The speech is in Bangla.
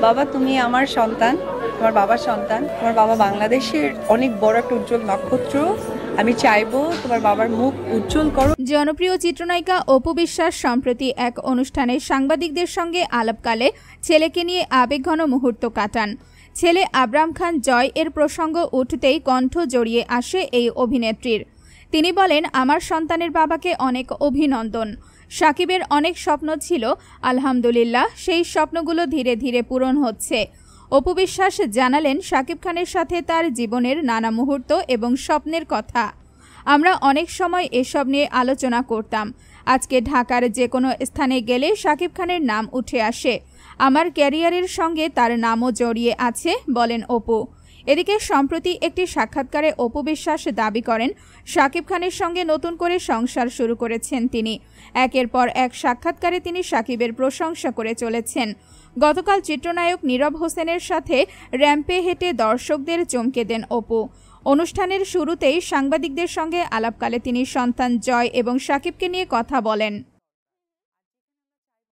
বাবা, তুমি আমার সন্তান, তোমার বাবার সন্তান। তোমার বাবা বাংলাদেশের অনেক বড় একটা উজ্জ্বল নক্ষত্র। আমি চাইবো তোমার বাবার মুখ উজ্জ্বল করো। জনপ্রিয় চিত্রনায়িকা অপু বিশ্বাস সম্প্রতি এক অনুষ্ঠানে সাংবাদিকদের সঙ্গে আলাপকালে ছেলেকে নিয়ে আবেগঘন মুহূর্ত কাটান। ছেলে আবরাম খান জয় এর প্রসঙ্গ উঠতেই কণ্ঠ জড়িয়ে আসে এই অভিনেত্রীর। তিনি বলেন, আমার সন্তানের বাবাকে অনেক অভিনন্দন। সাকিবের অনেক স্বপ্ন ছিল, আলহামদুলিল্লাহ সেই স্বপ্নগুলো ধীরে ধীরে পূরণ হচ্ছে। অপু বিশ্বাস জানালেন, সাকিব খানের সাথে তার জীবনের নানা মুহূর্ত এবং স্বপ্নের কথা। আমরা অনেক সময় এসব নিয়ে আলোচনা করতাম। আজকে ঢাকার যে কোনো স্থানে গেলে সাকিব খানের নাম উঠে আসে। আমার ক্যারিয়ারের সঙ্গে তার নামও জড়িয়ে আছে, বলেন অপু। এদিকে সম্প্রতি একটি সাক্ষাৎকারে অপু বিশ্বাস দাবি করেন, সাকিব খানের সঙ্গে নতুন করে সংসার শুরু করেছেন তিনি। একের পর এক সাক্ষাৎকারে তিনি সাকিবের প্রশংসা করে চলেছেন। গতকাল চিত্রনায়ক নীরব হোসেনের সাথে র্যাম্পে হেঁটে দর্শকদের চমকে দেন অপু। অনুষ্ঠানের শুরুতেই সাংবাদিকদের সঙ্গে আলাপকালে তিনি সন্তান জয় এবং সাকিবকে নিয়ে কথা বলেন।